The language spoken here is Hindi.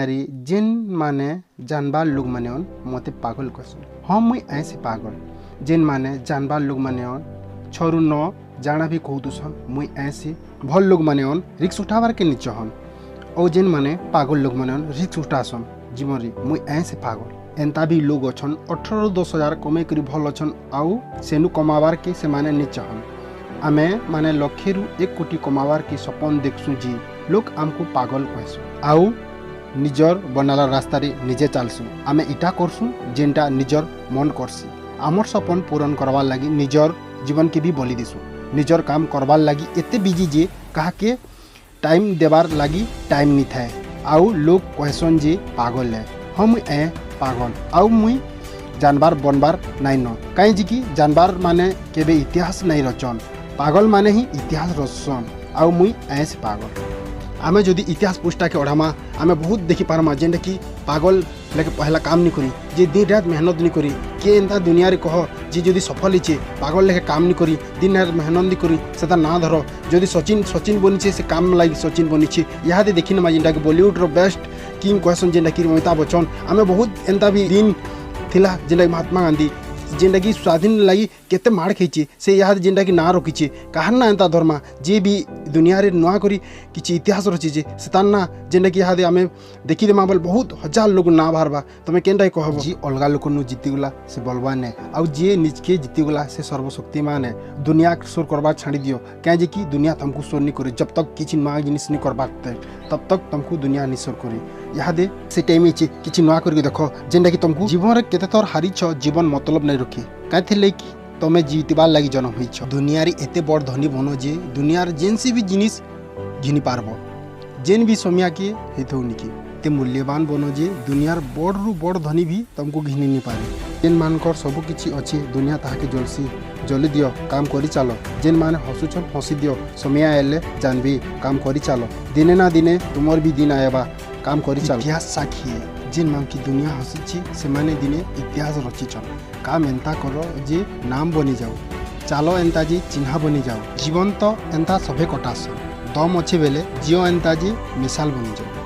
दुनिया रे जेन माने जानबार लोग माने मते पागल कहसन। हाँ मुई ऐसे पागल जेन माने जानबार लोग माने छरु न जाना भी कहूतुसन मुई ऐसे भल लोग माने रिक्स उठाबार के नीचे हन और जेन माने पागल लोग माने रिक्स उठासन जीवन रे मुई ऐसे पागल। एंता भी लोग अछन 18-10 हजार कमे करी भल अछन आउ सेनु कमाबार के से माने नी चाहन। आमे माने लक्षे रु 1 कोटी कमाबार के सपन देखसु जी लोग आमको पागल कहसु आउ निजर बनाला रास्ता रे निजे चालसु। आमे इटा करसु जेनटा निजर मन करसी। आमर सपन पूरण करवार लागी निजर जीवन के भी बलि दिसु। निजर काम करवार लागी एते बिजी जे कहा के टाइम देवार लागी टाइम नी थाए आउ लोग कहसन जे पागल है। हम ए पागल आउ मुई जानबार बनबार नाइ न कहीं जी कि जानबार माने केबे इतिहास नहीं रचन पागल माने ही इतिहास रचन आउ मुई ऐसे पागल। आमे जदि इतिहास पुस्ता के ओढ़ामा आमे बहुत देखि पारमा जेंटा कि पागल लेके पहला काम नहीं करी जे दिन रात मेहनत नहीं करी के एंता दुनिया रे कह जे जदि सफल हिचे पागल लेके काम नहीं करी दिन रात मेहनत नहीं करी सेता ना धर जदि सचिन बनिचे से काम लागी सचिन बनिचे इहादे देखिन मा जेंटा कि बॉलीवुड रो बेस्ट किंग क्वेश्चन जेंटा कि अमिताभ बच्चन आमे बहुत एंता भी दिन थिला जेंटा महात्मा गांधी जेंटा कि स्वाधीन लगी केते मार खींचे से यहाँ जेंटा कि ना रखीचे कहर ना एंता धर्मा जे भी दुनिया रे नुआ करी किछि इतिहास रचीचे सेतान ना जेंटा कि यहाँ आमे देखी देमा बोल बहुत हजार लोग ना बाहरबा तमे केनटा कहब जी अलगा लोक नु जीतीगला से बलवान है आउ जे निज के जीतीगला से सर्वशक्तिमान है। दुनिया शोर करबा छाड़ी दियो क्या जे कि दुनिया तुमको शोर नहीं करे जब तक किछि नुआ जिनिस नहीं करबा तब तक तुमको दुनिया नहीं शोर करे। यहाँ दे से टाइम किछि नुआ करके देखो जेंटा कि तुमको जीवन रे केते थर हारी छ जीवन मतलब नहीं रखे कहीं कि तमें जीतबार लगी जन्म हो दुनिया रे एते बड़ धनी बनो जे दुनिया जेन से भी जिनिस घिनी पारब जेन भी समिया के हेतु निकी ते मूल्यवान बनो जे दुनियार बड़ रु बड़ धनी भी तुमको घिनी नहीं पारे। जेन मानकर सब किछि अछि दुनिया ताहाके जलसी जली दियो काम करी चलो जेन माने हसुछन हसी दियो समय आएले जानबी काम करी चलो दिने ना दिने तुमर भी दिन आएबा काम करी चलो। इतिहास साक्षी है जेन मान की दुनिया हसीची से माने दिने इतिहास रचिछन काम एंता करो जे नाम बनी जाओ चालो एंता जी चिन्हा बनी जाओ जीवन तो एंता सभे कटासन दम अच्छे बेले जियो एंता जी मिसाल बनी जाओ।